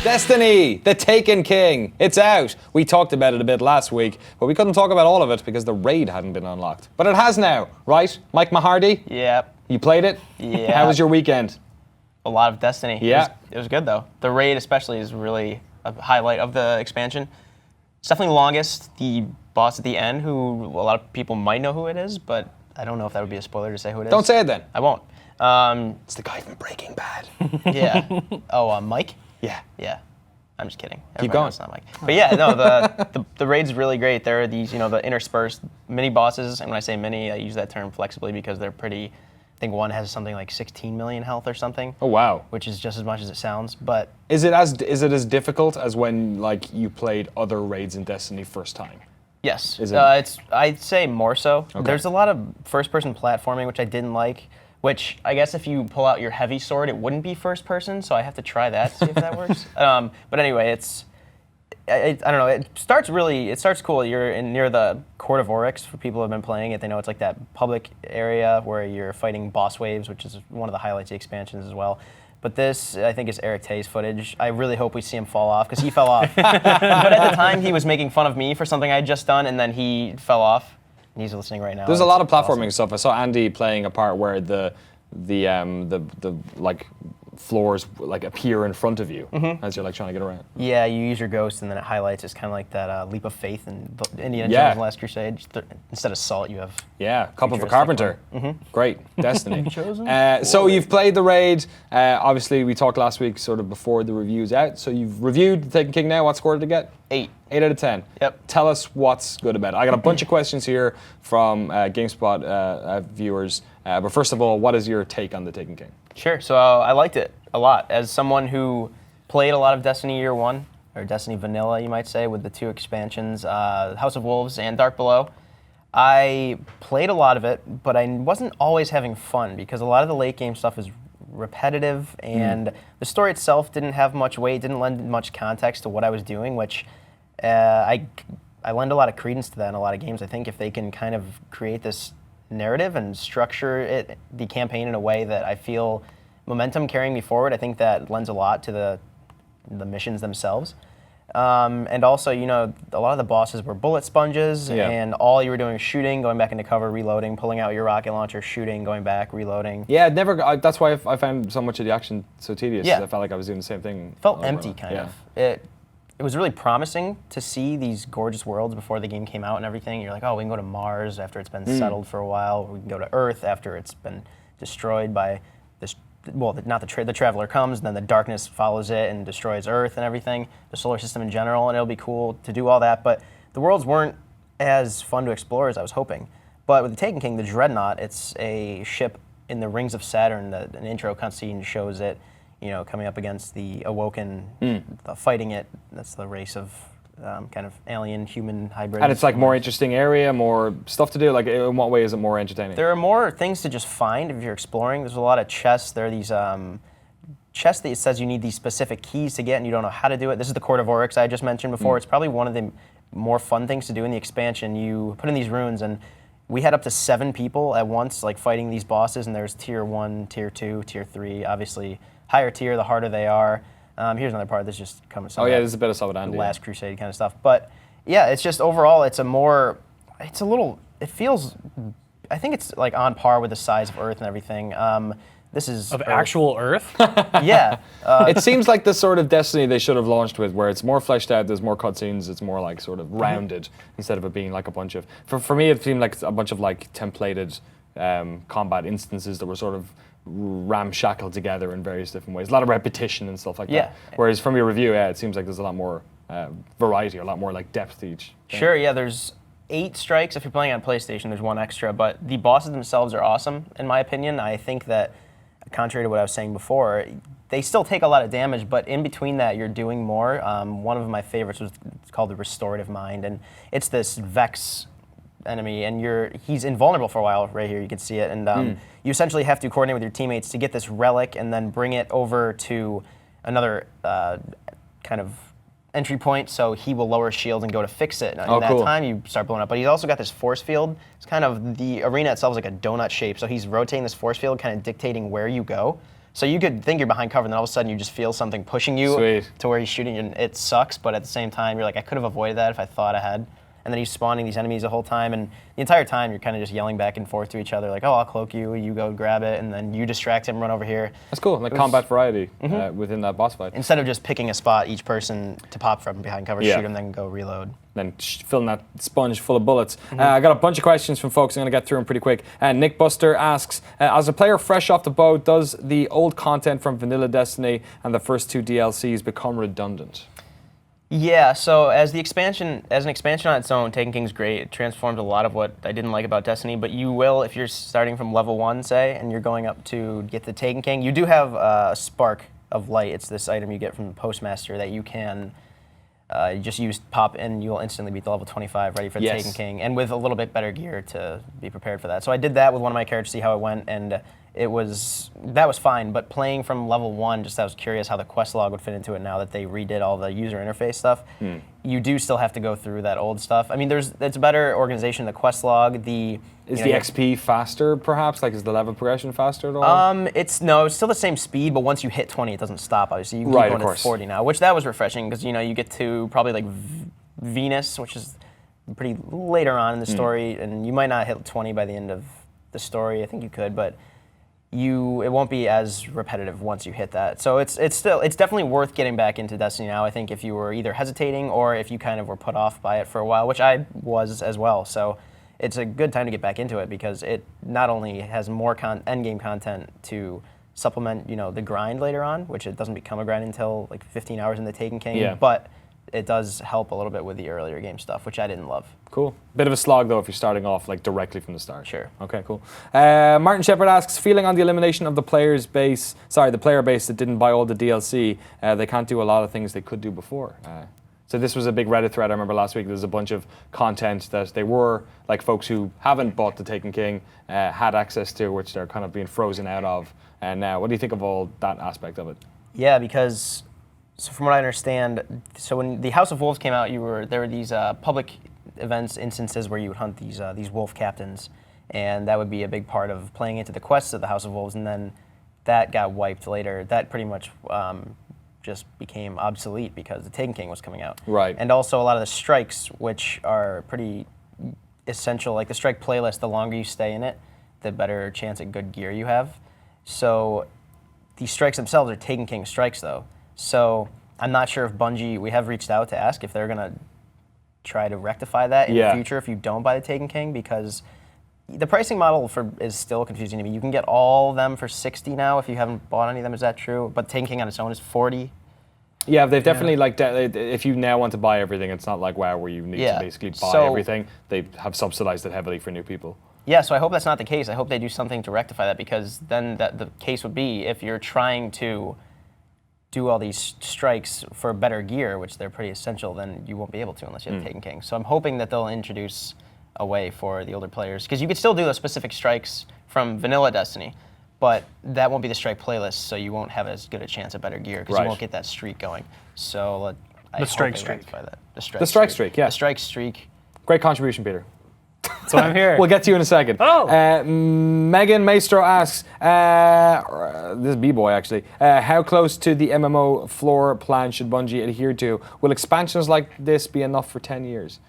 Destiny, the Taken King. It's out. We talked about it a bit last week, but we couldn't talk about all of it because the raid hadn't been unlocked. But it has now, right? Mike Mahardy? Yep. You played it? Yeah. How was your weekend? A lot of Destiny. Yeah. It was good, though. The raid especially is really a highlight of the expansion. It's definitely the longest. The boss at the end, who a lot of people might know who it is, but I don't know if that would be a spoiler to say who it is. Don't say it then. I won't. It's the guy from Breaking Bad. Yeah. Oh, Mike? Yeah. Yeah. I'm just kidding. Keep going. It's not Mike. But yeah, no, the raid's really great. There are these, the interspersed mini bosses, and when I say mini, I use that term flexibly because they're pretty. I think one has something like 16 million health or something. Oh wow. Which is just as much as it sounds. But is it as difficult as when you played other raids in Destiny first time? Yes. Is it? I'd say more so. Okay. There's a lot of first-person platforming, which I didn't like. Which I guess if you pull out your heavy sword, it wouldn't be first person, so I have to try that, see if that works. But anyway, I don't know. It starts cool. You're near the Court of Oryx. For people who have been playing it, they know it's like that public area where you're fighting boss waves, which is one of the highlights of the expansions as well. But this, I think, is Eric Tay's footage. I really hope we see him fall off, because he fell off. But at the time, he was making fun of me for something I had just done, and then he fell off. He's listening right now. There's a lot of platforming stuff. I saw Andy playing a part where the floors appear in front of you as you're trying to get around. Yeah, you use your ghost and then it highlights. It's kind of like that leap of faith in Indiana Jones and Last Crusade. Instead of salt, you have Cup of a Carpenter. Great, Destiny. Chosen. So you've played the raid. Obviously, we talked last week sort of before the review's out. So you've reviewed the Taken King now. What score did it get? 8. 8 out of 10. Yep. Tell us what's good about it. I got a bunch of questions here from GameSpot viewers. But first of all, what is your take on the Taken King? Sure. So I liked it a lot. As someone who played a lot of Destiny Year 1, or Destiny Vanilla, you might say, with the 2 expansions, House of Wolves and Dark Below, I played a lot of it, but I wasn't always having fun because a lot of the late game stuff is repetitive, and the story itself didn't have much weight, didn't lend much context to what I was doing, which I lend a lot of credence to that in a lot of games. I think if they can kind of create this narrative and structure the campaign in a way that I feel momentum carrying me forward, I think that lends a lot to the missions themselves. And also, a lot of the bosses were bullet sponges, and all you were doing was shooting, going back into cover, reloading, pulling out your rocket launcher, shooting, going back, reloading. Yeah, that's why I found so much of the action so tedious. Yeah. I felt like I was doing the same thing. It felt empty, kind of. It was really promising to see these gorgeous worlds before the game came out and everything. You're like, oh, we can go to Mars after it's been settled for a while. We can go to Earth after it's been destroyed by this. Well, the Traveler comes, and then the darkness follows it and destroys Earth and everything, the solar system in general, and it'll be cool to do all that. But the worlds weren't as fun to explore as I was hoping. But with the Taken King, the Dreadnought, it's a ship in the rings of Saturn. An intro cutscene shows it, coming up against the Awoken, fighting it. That's the race of kind of alien-human hybrid. And it's more interesting area, more stuff to do. In what way is it more entertaining? There are more things to just find if you're exploring. There's a lot of chests. There are these chests that it says you need these specific keys to get, and you don't know how to do it. This is the Court of Oryx I just mentioned before. It's probably one of the more fun things to do in the expansion. You put in these runes, and we had up to 7 people at once, fighting these bosses, and there's Tier 1, Tier 2, Tier 3, obviously. Higher tier, the harder they are. Here's another part that's just coming. This is a bit of Solid Andy. Last Crusade kind of stuff. But yeah, it's just overall, it feels, I think it's on par with the size of Earth and everything. This is of Earth. Actual Earth? Yeah. It seems like the sort of Destiny they should have launched with, where it's more fleshed out, there's more cutscenes, it's more sort of rounded, instead of it being a bunch of, for me it seemed like a bunch of templated combat instances that were sort of ramshackled together in various different ways. A lot of repetition and stuff like that. Whereas from your review, it seems like there's a lot more variety, a lot more depth to each thing. Sure, yeah, there's 8 strikes. If you're playing on PlayStation, there's 1 extra, but the bosses themselves are awesome, in my opinion. I think that, contrary to what I was saying before, they still take a lot of damage, but in between that, you're doing more. One of my favorites it's called the Restorative Mind, and it's this Vex enemy, and he's invulnerable for a while. Right here, you can see it, and you essentially have to coordinate with your teammates to get this relic and then bring it over to another kind of entry point, so he will lower shield and go to fix it. And in that time, you start blowing up. But he's also got this force field. It's kind of, the arena itself is like a donut shape, so he's rotating this force field, kind of dictating where you go. So you could think you're behind cover, and then all of a sudden you just feel something pushing you to where he's shooting, and it sucks. But at the same time, you're like, I could have avoided that if I thought ahead. And then he's spawning these enemies the whole time, and the entire time you're kind of just yelling back and forth to each other, like, oh, I'll cloak you, you go grab it, and then you distract him, run over here. That's cool, like combat variety within that boss fight. Instead of just picking a spot, each person to pop from behind cover, shoot him, then go reload. Then filling that sponge full of bullets. I got a bunch of questions from folks. I'm going to get through them pretty quick. Nick Buster asks, as a player fresh off the boat, does the old content from Vanilla Destiny and the first 2 DLCs become redundant? Yeah, so as an expansion on its own, Taken King's great. It transforms a lot of what I didn't like about Destiny, but you will, if you're starting from level 1, say, and you're going up to get the Taken King, you do have a Spark of Light. It's this item you get from the Postmaster that you can just use, pop, and you'll instantly beat the level 25, ready for the Taken King, and with a little bit better gear to be prepared for that. So I did that with one of my characters to see how it went, and that was fine, but playing from level 1, just I was curious how the quest log would fit into it now that they redid all the user interface stuff. You do still have to go through that old stuff. I mean, it's better organization, the quest log, Is the XP faster, perhaps? Like, is the level progression faster at all? It's still the same speed, but once you hit 20, it doesn't stop, obviously. You can keep going to 40 now, which that was refreshing, because, you get to probably, like, Venus, which is pretty later on in the story, and you might not hit 20 by the end of the story. I think you could, but it won't be as repetitive once you hit that. So it's definitely worth getting back into Destiny now. I think if you were either hesitating or if you kind of were put off by it for a while, which I was as well. So it's a good time to get back into it because it not only has more endgame content to supplement, the grind later on, which it doesn't become a grind until like 15 hours in the Taken King, but it does help a little bit with the earlier game stuff, which I didn't love. Cool. Bit of a slog, though, if you're starting off like directly from the start. Sure. Okay, cool. Martin Shepard asks, feeling on the elimination of the player base that didn't buy all the DLC, they can't do a lot of things they could do before. So this was a big Reddit thread I remember last week. There's a bunch of content that they were, like folks who haven't bought the Taken King, had access to, which they're kind of being frozen out of. And now, what do you think of all that aspect of it? Yeah, because so from what I understand, so when the House of Wolves came out, there were these public events, instances where you would hunt these wolf captains, and that would be a big part of playing into the quests of the House of Wolves, and then that got wiped later. That pretty much just became obsolete because the Taken King was coming out. Right. And also a lot of the strikes, which are pretty essential, like the strike playlist, the longer you stay in it, the better chance at good gear you have. So these strikes themselves are Taken King strikes, though. So I'm not sure if Bungie, we have reached out to ask if they're going to try to rectify that in the future if you don't buy the Taken King, because the pricing model is still confusing to me. You can get all of them for $60 now if you haven't bought any of them. Is that true? But Taken King on its own is $40. Yeah, they've definitely, if you now want to buy everything, it's not like WoW where you need to basically buy everything. They have subsidized it heavily for new people. Yeah, so I hope that's not the case. I hope they do something to rectify that, because then the case would be if you're trying to do all these strikes for better gear, which they're pretty essential, then you won't be able to unless you have Taken King. So I'm hoping that they'll introduce a way for the older players, because you could still do those specific strikes from vanilla Destiny, but that won't be the strike playlist, so you won't have as good a chance at better gear, because you won't get that streak going. So I hope they rectify that. The strike streak, yeah. The strike streak. Great contribution, Peter. So I'm here. We'll get to you in a second. Oh! Megan Maestro asks, this is B-Boy actually, how close to the MMO floor plan should Bungie adhere to? Will expansions like this be enough for 10 years?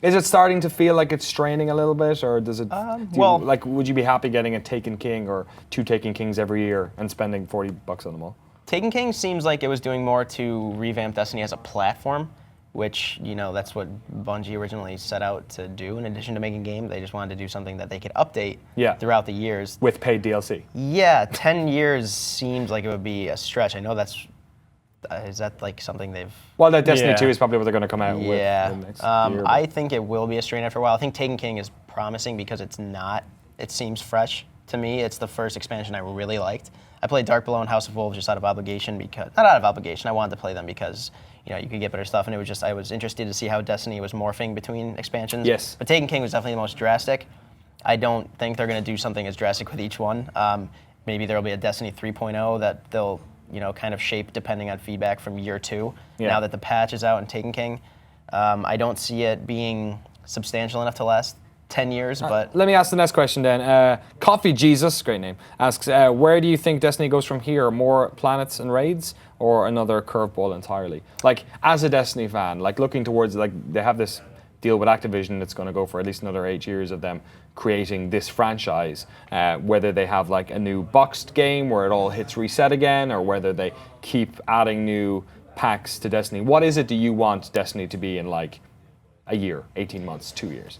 Is it starting to feel like it's straining a little bit, or does it? Would you be happy getting a Taken King or 2 Taken Kings every year and spending $40 on them all? Taken King seems like it was doing more to revamp Destiny as a platform, which, that's what Bungie originally set out to do. In addition to making games, they just wanted to do something that they could update throughout the years. With paid DLC. Yeah, 10 years seems like it would be a stretch. I know is that like something they've... Well, that Destiny 2 is probably what they're going to come out with the next year. I think it will be a strain after a while. I think Taken King is promising because it seems fresh to me. It's the first expansion I really liked. I played Dark Below and House of Wolves just out of obligation, not out of obligation, I wanted to play them because you could get better stuff, and it was just, I was interested to see how Destiny was morphing between expansions. Yes. But Taken King was definitely the most drastic. I don't think they're going to do something as drastic with each one. Maybe there will be a Destiny 3.0 that they'll kind of shape depending on feedback from year 2. Now that the patch is out in Taken King, I don't see it being substantial enough to last 10 years, but Let me ask the next question then. Coffee Jesus, great name, asks, where do you think Destiny goes from here? More planets and raids, or another curveball entirely? Like, as a Destiny fan, like looking towards, like they have this deal with Activision that's going to go for at least another 8 years of them creating this franchise, whether they have like a new boxed game where it all hits reset again, or whether they keep adding new packs to Destiny. What is it do you want Destiny to be in like a year, 18 months, 2 years?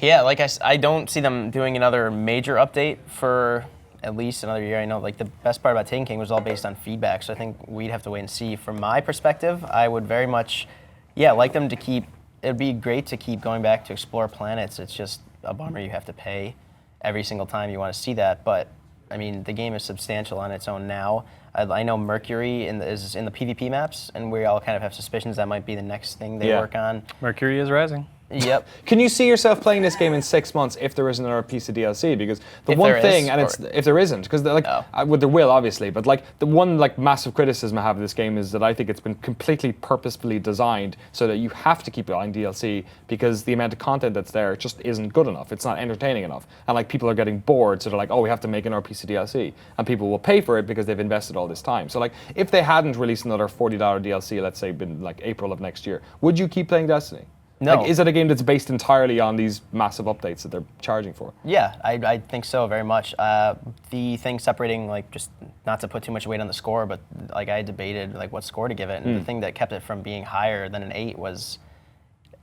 Yeah, like I don't see them doing another major update for at least another year. I know like the best part about Taken King was all based on feedback, so I think we'd have to wait and see. From my perspective, I would very much, like them to keep. It'd be great to keep going back to explore planets. It's just a bummer you have to pay every single time you want to see that. But I mean, the game is substantial on its own now. I know Mercury is in the PvP maps, and we all kind of have suspicions that might be the next thing they work on. Mercury is rising. Yep. Can you see yourself playing this game in 6 months if there isn't another piece of DLC? Because the If one there thing, is, and or- it's if there isn't, because like there will obviously, but like the one like massive criticism I have of this game is that I think it's been completely purposefully designed so that you have to keep buying DLC because the amount of content that's there just isn't good enough. It's not entertaining enough, and like people are getting bored, so they're like, oh, we have to make another piece of DLC, and people will pay for it because they've invested all this time. So like, if they hadn't released another $40 DLC, let's say in like April of next year, would you keep playing Destiny? No. Like, is it a game that's based entirely on these massive updates that they're charging for? Yeah, I think so very much. The thing separating, like, just not to put too much weight on the score, but like I debated like what score to give it, and the thing that kept it from being higher than an 8 was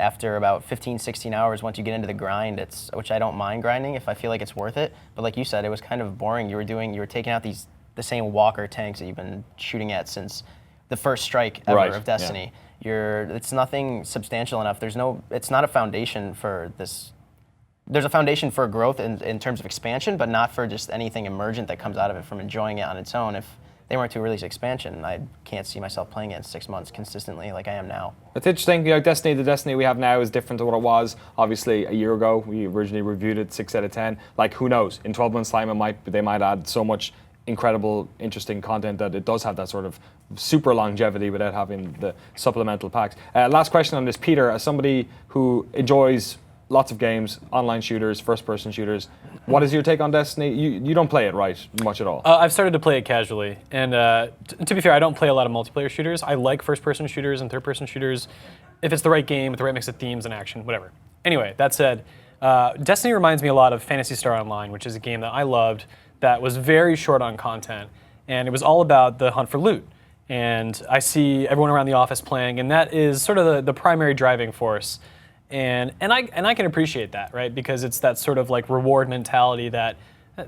after about 15, 16 hours, once you get into the grind, which I don't mind grinding if I feel like it's worth it. But like you said, it was kind of boring. You were taking out the same walker tanks that you've been shooting at since the first strike ever of Destiny. It's nothing substantial enough. It's not a foundation for this. There's a foundation for growth in terms of expansion, but not for just anything emergent that comes out of it from enjoying it on its own. If they weren't to release expansion, I can't see myself playing it in 6 months consistently like I am now. It's interesting. The Destiny we have now is different to what it was. Obviously, a year ago, we originally reviewed it 6 out of 10. Like, who knows? In 12 months' time, they might add so much incredible, interesting content that it does have that sort of super longevity without having the supplemental packs. Last question on this, Peter, as somebody who enjoys lots of games, online shooters, first-person shooters, what is your take on Destiny? You don't play it, right, much at all? I've started to play it casually, and to be fair, I don't play a lot of multiplayer shooters. I like first-person shooters and third-person shooters if it's the right game with the right mix of themes and action, whatever. Anyway, that said, Destiny reminds me a lot of Phantasy Star Online, which is a game that I loved that was very short on content, and it was all about the hunt for loot. And I see everyone around the office playing, and that is sort of the primary driving force. And I can appreciate that, right? Because it's that sort of like reward mentality that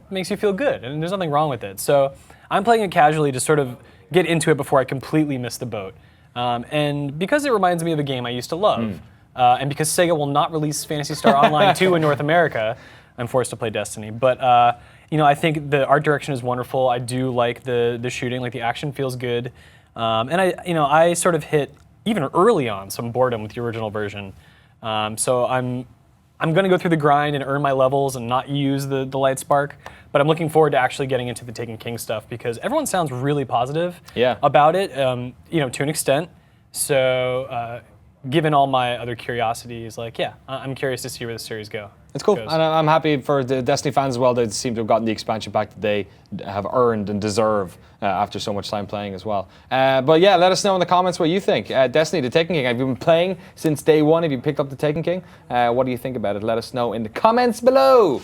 makes you feel good, and there's nothing wrong with it. So I'm playing it casually to sort of get into it before I completely miss the boat. And because it reminds me of a game I used to love, and because Sega will not release Phantasy Star Online 2 in North America, I'm forced to play Destiny. But I think the art direction is wonderful. I do like the shooting, like the action feels good. And I sort of hit, even early on, some boredom with the original version. So I'm going to go through the grind and earn my levels and not use the light spark. But I'm looking forward to actually getting into the Taken King stuff because everyone sounds really positive about it, to an extent. So given all my other curiosities, I'm curious to see where the series goes. It's cool, and I'm happy for the Destiny fans as well. They seem to have gotten the expansion pack that they have earned and deserve after so much time playing as well. But yeah, let us know in the comments what you think. Destiny, the Taken King, have you been playing since day one? Have you picked up the Taken King? What do you think about it? Let us know in the comments below.